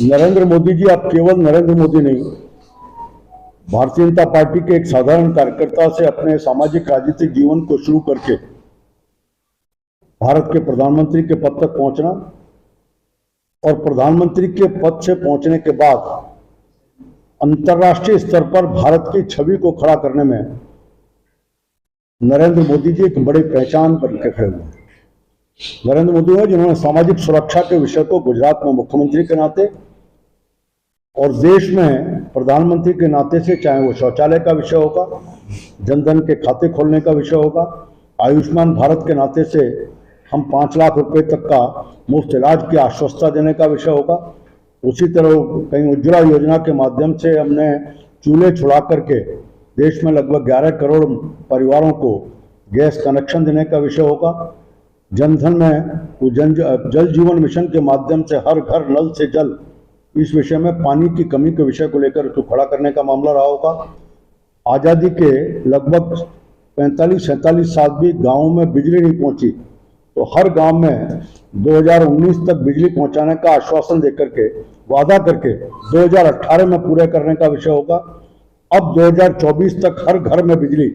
नरेंद्र मोदी जी अब केवल नरेंद्र मोदी नहीं, भारतीय जनता पार्टी के एक साधारण कार्यकर्ता से अपने सामाजिक राजनीतिक जीवन को शुरू करके भारत के प्रधानमंत्री के पद तक पहुंचना और प्रधानमंत्री के पद से पहुंचने के बाद अंतर्राष्ट्रीय स्तर पर भारत की छवि को खड़ा करने में नरेंद्र मोदी जी एक बड़ी पहचान बन के खड़े हुए हैं। नरेंद्र मोदी हैं जिन्होंने सामाजिक सुरक्षा के विषय को गुजरात में मुख्यमंत्री के नाते और देश में प्रधानमंत्री के नाते से, चाहे वो शौचालय का विषय होगा, जनधन के खाते खोलने का विषय होगा, आयुष्मान भारत के नाते से हम 5 लाख रुपए तक का मुफ्त इलाज की आश्वस्ता देने का विषय होगा, उसी तरह कहीं उज्ज्वला योजना के माध्यम से हमने चूल्हे छुड़ा करके देश में लगभग 11 करोड़ परिवारों को गैस कनेक्शन देने का विषय होगा, जनधन में जल जीवन मिशन के माध्यम से हर घर नल से जल, इस विषय में पानी की कमी के विषय को लेकर उसको खड़ा करने का मामला रहा होगा। आज़ादी के लगभग 45-47 साल भी गाँव में बिजली नहीं पहुंची तो हर गांव में 2019 तक बिजली पहुंचाने का आश्वासन देकर के, वादा करके 2018 में पूरे करने का विषय होगा। अब 2024 तक हर घर में बिजली,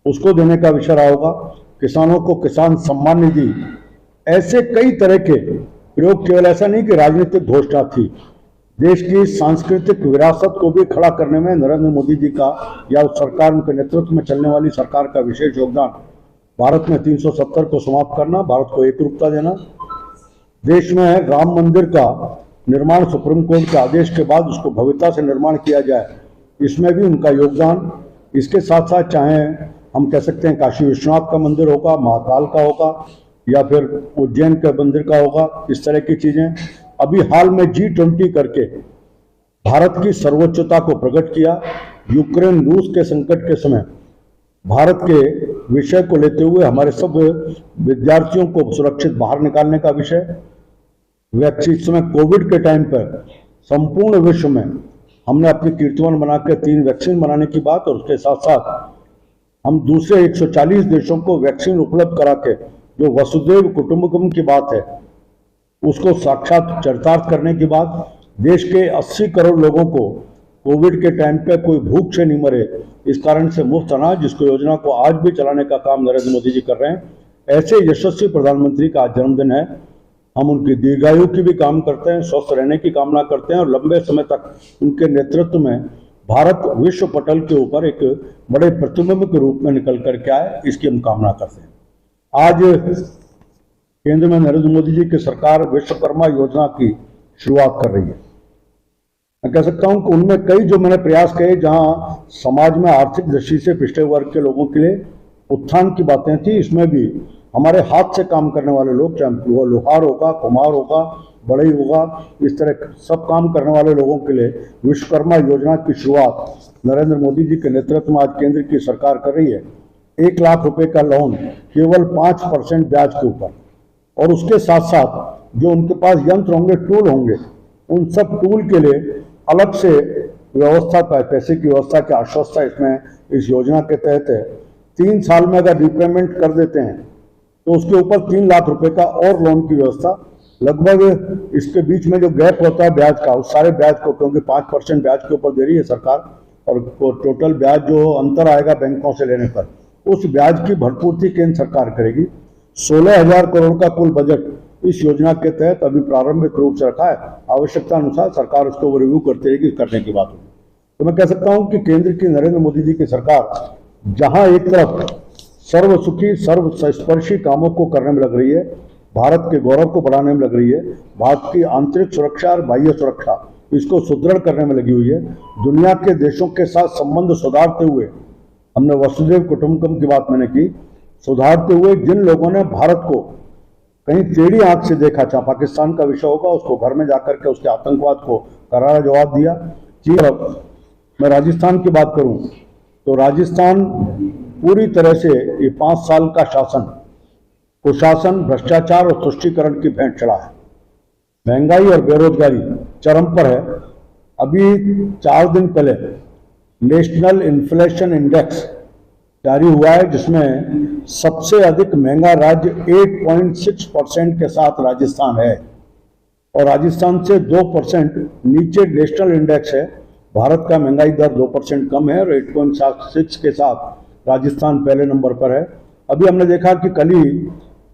उसको देने का विषय रहा होगा। किसानों को किसान सम्मान निधि, ऐसे कई तरह के प्रयोग, केवल ऐसा नहीं कि राजनीतिक घोषणा थी, देश की सांस्कृतिक विरासत को भी खड़ा करने में नरेंद्र मोदी जी का या उस सरकार के नेतृत्व में चलने वाली सरकार का विशेष योगदान। भारत में 370 को समाप्त करना, भारत को एकरूपता देना, देश में राम मंदिर का निर्माण सुप्रीम कोर्ट के आदेश के बाद उसको भव्यता से निर्माण किया जाए, इसमें भी उनका योगदान। इसके साथ साथ चाहे हम कह सकते हैं काशी विश्वनाथ का मंदिर होगा, महाकाल का होगा, या फिर उज्जैन के मंदिर का होगा, इस तरह की चीजें। अभी हाल में G20 करके भारत की सर्वोच्चता को प्रकट किया। यूक्रेन रूस के संकट के समय भारत के विषय को लेते हुए हमारे सब विद्यार्थियों को सुरक्षित बाहर निकालने का विषय, वैक्सीन समय कोविड के टाइम पर संपूर्ण विश्व में हमने अपनी कीर्तिमान बनाकर 3 वैक्सीन बनाने की बात, और उसके साथ साथ हम दूसरे 140 देशों को वैक्सीन उपलब्ध करा के जो वसुधैव कुटुंबकम की बात है उसको साक्षात चरितार्थ करने की बात, देश के 80 करोड़ लोगों को कोविड के टाइम पे कोई भूख से नहीं मरे, इस कारण से मुफ्त अनाज, जिसको योजना को आज भी चलाने का काम नरेंद्र मोदी जी कर रहे हैं। ऐसे यशस्वी प्रधानमंत्री का आज जन्मदिन है। हम उनकी दीर्घायु की भी काम करते हैं, स्वस्थ रहने की कामना करते हैं और लंबे समय तक उनके नेतृत्व में भारत विश्व पटल के ऊपर एक बड़े प्रतिबिंब के रूप में निकल करके आए, इसकी हम कामना करते हैं। आज केंद्र में नरेंद्र मोदी जी की सरकार विश्वकर्मा योजना की शुरुआत कर रही है। मैं कह सकता हूं कि उनमें कई जो मैंने प्रयास किए, जहां समाज में आर्थिक दृष्टि से पिछड़े वर्ग के लोगों के लिए उत्थान की बातें थी, इसमें भी हमारे हाथ से काम करने वाले लोग, चाहे वो लोहार होगा, कुम्हार होगा, बढ़ई होगा, इस तरह सब काम करने वाले लोगों के लिए विश्वकर्मा योजना की शुरुआत नरेंद्र मोदी जी के नेतृत्व में आज केंद्र की सरकार कर रही है। 1 लाख रुपए का लोन केवल 5% ब्याज के ऊपर, और उसके साथ साथ जो उनके पास यंत्र होंगे, टूल होंगे, उन सब टूल के लिए अलग से व्यवस्था, पैसे की व्यवस्था की आश्वस्ता इसमें इस योजना के तहत है। 3 साल में अगर रिपेमेंट कर देते हैं तो उसके ऊपर 3 लाख रुपए का और लोन की व्यवस्था। लगभग इसके बीच में जो गैप होता है ब्याज का, उस सारे ब्याज को, क्योंकि 5% ब्याज के ऊपर दे रही है सरकार, और टोटल ब्याज जो अंतर आएगा बैंकों से लेने पर, उस ब्याज की भरपूर्ति केंद्र सरकार करेगी। 16,000 करोड़ का कुल बजट इस योजना के तहत अभी प्रारंभिक रूप से रखा है। आवश्यकता अनुसार सरकार उसको रिव्यू करती रहेगी, करने की बात होगी। तो मैं कह सकता हूं कि केंद्र की नरेंद्र मोदी जी की सरकार जहां एक तरफ सर्व सुखी, सर्व स्पर्शी कामों को करने में लग रही है, भारत के गौरव को बढ़ाने में लग रही है, भारत की आंतरिक सुरक्षा और बाह्य सुरक्षा इसको सुदृढ़ करने में लगी हुई है, दुनिया के देशों के साथ संबंध सुधारते हुए, हमने वसुधैव कुटुंबकम की बात मैंने की, सुधारते हुए जिन लोगों ने भारत को कहीं टेढ़ी आंख से देखा, चाहे पाकिस्तान का विषय होगा, उसको घर में जाकर के उसके आतंकवाद को करारा जवाब दिया। मैं राजस्थान की बात करूं तो राजस्थान पूरी तरह से ये 5 साल का शासन, कुशासन, भ्रष्टाचार और तुष्टीकरण की भेंट चढ़ा है। महंगाई और बेरोजगारी चरम पर है। अभी 4 दिन पहले नेशनल इन्फ्लेशन इंडेक्स जारी हुआ है, जिसमें सबसे अधिक महंगा राज्य 8.6% के साथ राजस्थान है। और राजस्थान से 2% नीचे नेशनल इंडेक्स है। भारत का महंगाई दर 2% कम है और 8.6 के साथ राजस्थान पहले नंबर पर है। अभी हमने देखा कि कल ही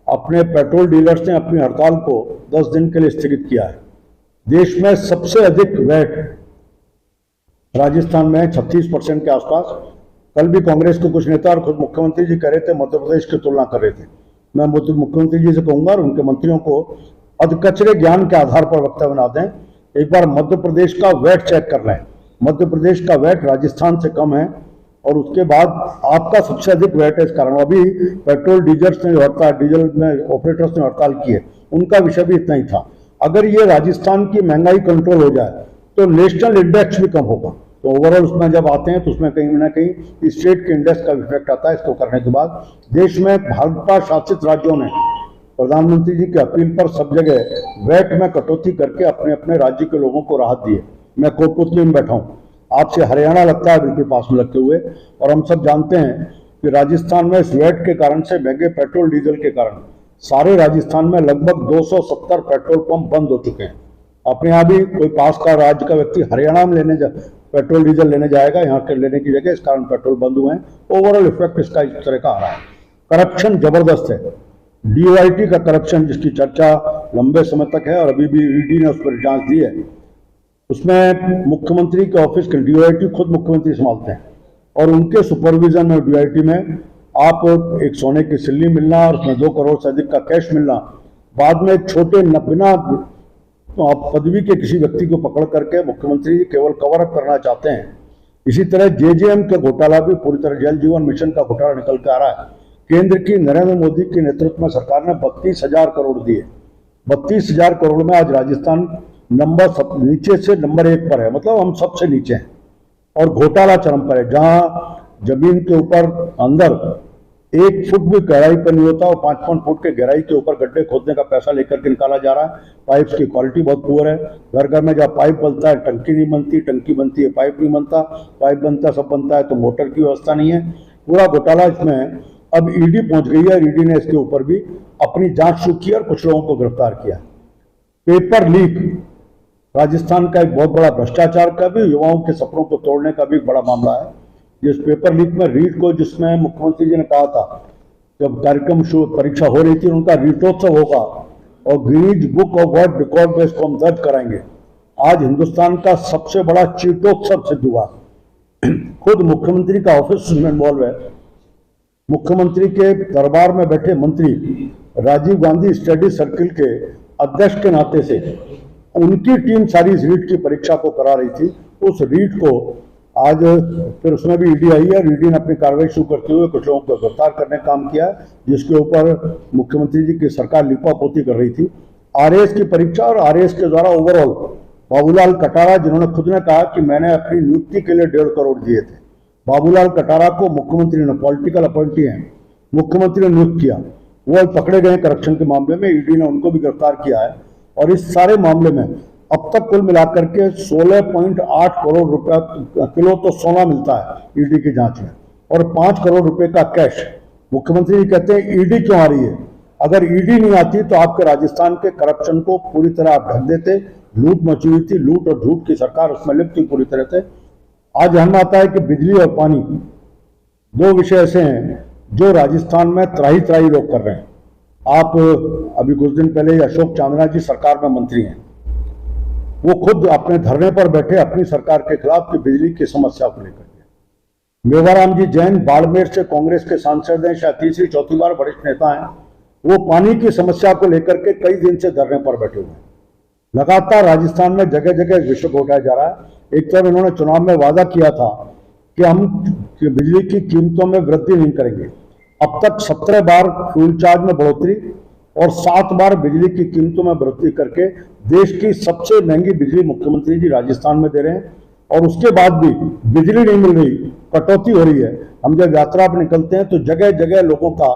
अपने पेट्रोल डीलर्स ने अपनी हड़ताल को 10 दिन के लिए स्थगित किया है। देश में सबसे अधिक वैट राजस्थान में 36% के आसपास। कल भी कांग्रेस के कुछ नेता और खुद मुख्यमंत्री जी कह रहे थे, मध्य प्रदेश की तुलना कर रहे थे। मैं मुख्यमंत्री जी से कहूंगा और उनके मंत्रियों को अधकचरे ज्ञान के आधार पर वक्तव्य ना दें। एक बार मध्य प्रदेश का वैट चेक कर लें। मध्य प्रदेश का वैट राजस्थान से कम है और उसके बाद आपका सबसे अधिक वैट है। इस कारण अभी पेट्रोल डीजल में ऑपरेटर्स ने हड़ताल की है, उनका विषय भी इतना ही था। अगर ये राजस्थान की महंगाई कंट्रोल हो जाए तो नेशनल इंडेक्स भी कम होगा। तो ओवरऑल उसमें जब आते हैं तो उसमें कहीं ना कहीं स्टेट के इंडेक्स का इफेक्ट आता है। इसको करने के बाद देश में भाजपा शासित राज्यों ने प्रधानमंत्री जी की अपील पर सब जगह वैट में कटौती करके अपने अपने राज्य के लोगों को राहत दी है। मैं कोटपुतली में बैठा हूँ, आपसे हरियाणा लगता है बिल्कुल पास में लगते हुए, और हम सब जानते हैं कि राजस्थान में इस वैट के कारण से महंगे पेट्रोल डीजल के कारण सारे राजस्थान में लगभग 270 पेट्रोल पंप बंद हो चुके हैं। अपने यहाँ भी कोई पास का राज्य का व्यक्ति हरियाणा में पेट्रोल डीजल लेने जाएगा, यहाँ के लेने की जगह, इस कारण पेट्रोल बंद हुए हैं। ओवरऑल इफेक्ट इसका इस तरह का आ रहा है। करप्शन जबरदस्त है। डीओआईटी का करप्शन जिसकी चर्चा लंबे समय तक है और अभी भी ईडी ने उस पर जांच दी है, उसमें मुख्यमंत्री के ऑफिस के डीओआईटी खुद मुख्यमंत्री संभालते हैं और उनके सुपरविजन में डीओआईटी में आप एक सोने की सिल्ली मिलना और उसमें 2 करोड़ से अधिक का कैश मिलना, बाद में छोटे बिना पदवी के किसी व्यक्ति को पकड़ करके मुख्यमंत्री केवल कवर अप करना चाहते हैं। इसी तरह जेजेएम का घोटाला भी पूरी तरह जल जीवन मिशन का घोटाला निकल के आ रहा है। केंद्र की नरेंद्र मोदी के नेतृत्व में सरकार ने 32,000 करोड़ दिए। 32,000 करोड़ में आज राजस्थान नीचे से नंबर 1 पर है, मतलब हम सबसे नीचे हैं और घोटाला चरम पर है। जहां जमीन के ऊपर अंदर 1 फुट भी गहराई पर नहीं होता और 5-5 फुट के गहराई के ऊपर गड्ढे खोदने का पैसा लेकर के निकाला जा रहा है। पाइप्स की क्वालिटी बहुत पुअर है। घर घर में जहाँ पाइप बनता है टंकी नहीं बनती, टंकी बनती है पाइप नहीं बनता, पाइप बनता सब बनता है तो मोटर की व्यवस्था नहीं है। पूरा घोटाला इसमें अब ईडी पहुंच गई है। ईडी ने इसके ऊपर भी अपनी जांच शुरू की और कुछ लोगों को गिरफ्तार किया। पेपर लीक राजस्थान का एक बहुत बड़ा भ्रष्टाचार का भी, युवाओं के सपनों को तोड़ने का भी बड़ा मामला है। जिस पेपर लीक में रीट को, जिसमें मुख्यमंत्री जी ने कहा था जब कार्यक्रम परीक्षा हो रही थी उनका रीटोत्सव होगा और Guinness book of world record में इसको हम दर्ज कराएंगे, आज हिंदुस्तान का सबसे बड़ा चीटोत्सव सिद्ध हुआ। खुद मुख्यमंत्री का ऑफिस इसमें इन्वॉल्व है। मुख्यमंत्री के दरबार में बैठे मंत्री राजीव गांधी स्टडी सर्किल के अध्यक्ष के नाते से उनकी टीम सारी इस रीट की परीक्षा को करा रही थी। उस रीट को आज फिर उसमें भी ईडी आई है और ईडी ने अपनी कार्रवाई शुरू करते हुए कुछ लोगों को गिरफ्तार करने का काम किया, जिसके ऊपर मुख्यमंत्री जी की सरकार लिपापोती कर रही थी। आरएएस की परीक्षा और आरएएस के द्वारा ओवरऑल बाबूलाल कटारा, जिन्होंने खुद ने कहा कि मैंने अपनी नियुक्ति के लिए 1.5 करोड़ दिए थे। बाबूलाल कटारा को मुख्यमंत्री ने, पॉलिटिकल अपॉइंटी हैं, मुख्यमंत्री ने नियुक्त किया। वो पकड़े गए करप्शन के मामले में, ईडी ने उनको भी गिरफ्तार किया है। और इस सारे मामले में अब तक कुल मिलाकर के 16.8 करोड़ रुपया किलो तो सोना मिलता है ईडी की जांच में और 5 करोड़ रुपए का कैश। मुख्यमंत्री जी कहते हैं ईडी क्यों आ रही है? अगर ईडी नहीं आती तो आपके राजस्थान के करप्शन को पूरी तरह आप ढक देते। लूट मची हुई थी, लूट और झूठ की सरकार उसमें लिप्त थी पूरी तरह से। आज ध्यान आता है कि बिजली और पानी 2 विषय ऐसे हैं जो राजस्थान में त्राही त्राही लोग कर रहे हैं। आप अभी कुछ दिन पहले अशोक चांदना जी सरकार में मंत्री हैं, वो खुद अपने धरने पर बैठे अपनी सरकार के खिलाफ की बिजली की समस्या को लेकर के। मेवाराम जी जैन बाड़मेर से कांग्रेस के सांसद हैं, शायद तीसरी चौथी बार वरिष्ठ नेता हैं। वो पानी की समस्या को लेकर के कई दिन से धरने पर बैठे हुए हैं। लगातार राजस्थान में जगह जगह विषय को उठाया जा रहा है। एक तरफ इन्होंने चुनाव में वादा किया था कि हम बिजली की कीमतों में वृद्धि नहीं करेंगे। अब तक 17 बार फ्यूल चार्ज में बढ़ोतरी और 7 बार बिजली की कीमतों में बढ़ोतरी करके देश की सबसे महंगी बिजली मुख्यमंत्री जी राजस्थान में दे रहे हैं। और उसके बाद भी बिजली नहीं मिल रही, कटौती हो रही है। हम जब यात्रा पर निकलते हैं तो जगह जगह लोगों का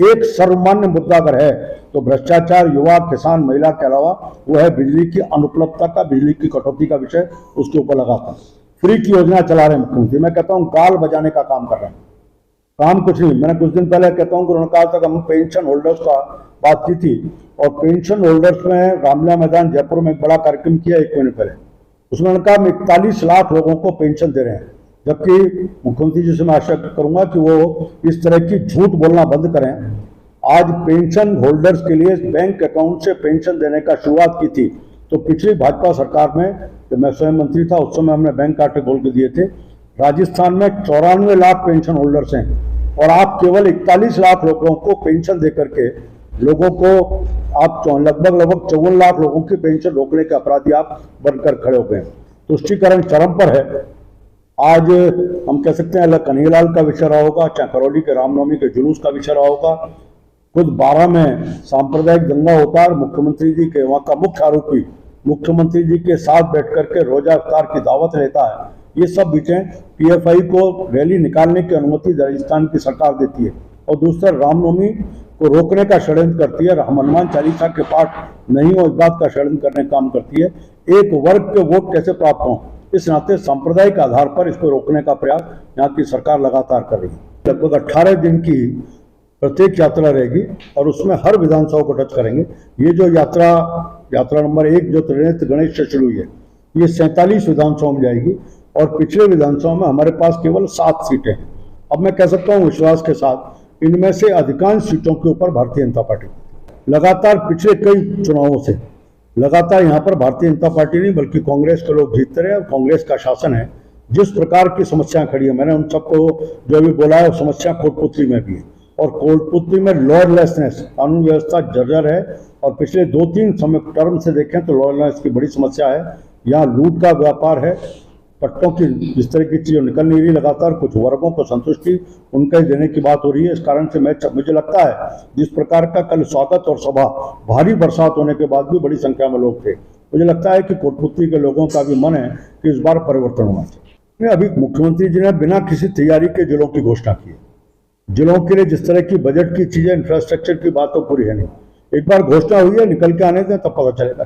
एक सर्वमान्य मुद्दा अगर है तो भ्रष्टाचार, युवा, किसान, महिला के अलावा वो है बिजली की अनुपलब्धता का, बिजली की कटौती का विषय। उसके ऊपर लगातार फ्री की योजना चला रहे हैं मुख्यमंत्री। मैं कहता हूं गाल बजाने का काम कर रहे हैं। काम कुछ नहीं। मैंने कुछ दिन पहले कहता हूँ कि उन्होंने कहा था कि हम पेंशन होल्डर्स का बात की थी, और पेंशन होल्डर्स में रामलीला मैदान जयपुर में एक बड़ा कार्यक्रम किया 1 महीने पहले। उसमें उन्होंने कहा हम 41 लाख लोगों को पेंशन दे रहे हैं, जबकि मुख्यमंत्री जी से मैं आशा करूंगा कि वो इस तरह की झूठ बोलना बंद करें। आज पेंशन होल्डर्स के लिए बैंक अकाउंट से पेंशन देने का शुरुआत की थी, तो पिछली भाजपा सरकार में जब मैं स्वयं मंत्री था उस समय हमने बैंक खाते खोल के दिए थे। राजस्थान में 94 लाख पेंशन होल्डर्स हैं, और आप केवल 41 लाख लोगों को पेंशन देकर के लोगों को आप लगभग 54 लाख लोगों की पेंशन रोकने के अपराधी आप बनकर खड़े हो गए। तुष्टीकरण चरम पर है। आज हम कह सकते हैं कन्हैयालाल का विषय रहा होगा, चाहे करौली के रामनवमी के जुलूस का विषय रहा होगा, खुद 12 में सांप्रदायिक दंगा होता है, मुख्यमंत्री जी के वहां का मुख्य आरोपी मुख्यमंत्री जी के साथ बैठ करके रोजा इफ्तार की दावत लेता है। ये सब बीचें पीएफआई को रैली निकालने की अनुमति राजस्थान की सरकार देती है, और दूसरा रामनवमी को रोकने का षड्यंत्र करती है, हनुमान चालीसा के पाठ नहीं हो इस बात का षड्यंत्र करने का काम करती है। एक वर्ग के वोट कैसे प्राप्त हों, इस नाते सांप्रदायिक आधार पर इसको रोकने का प्रयास यहाँ की सरकार लगातार कर रही है। लगभग 18 दिन की प्रत्येक यात्रा रहेगी, और उसमें हर विधानसभा को टच करेंगे। ये जो यात्रा नंबर 1 जो त्रिनेत्र गणेश से शुरू हुई है, ये 47 विधानसभा में जाएगी, और पिछले विधानसभा में हमारे पास केवल 7 सीटें हैं। अब मैं कह सकता हूँ विश्वास के साथ इनमें से अधिकांश सीटों के ऊपर भारतीय जनता पार्टी लगातार पिछले कई चुनावों से लगातार यहाँ पर भारतीय जनता पार्टी नहीं बल्कि कांग्रेस के लोग जीतते रहे, और कांग्रेस का शासन है। जिस प्रकार की समस्याएं खड़ी है, मैंने उन सबको जो भी बोला है, समस्या कोटपुतली में भी है, और कोटपुतली में लॉलेसनेस, कानून व्यवस्था जर्जर है, और पिछले 2-3 टर्म से देखें तो लॉलेसनेस की बड़ी समस्या है। यहाँ लूट का व्यापार है, पट्टों की जिस तरह की चीज़ निकल नहीं रही, लगातार कुछ वर्गों को संतुष्टि उनके देने की बात हो रही है। इस कारण से मुझे लगता है जिस प्रकार का कल स्वागत और सभा, भारी बरसात होने के बाद भी बड़ी संख्या में लोग थे, मुझे लगता है कि कोटपुतली के लोगों का भी मन है कि इस बार परिवर्तन होना चाहिए। अभी मुख्यमंत्री जी ने बिना किसी तैयारी के जिलों की घोषणा की है। जिलों के लिए जिस तरह की बजट की चीजें, इंफ्रास्ट्रक्चर की बात तो पूरी है नहीं। एक बार घोषणा हुई है, निकल के आने दें तब पता चलेगा।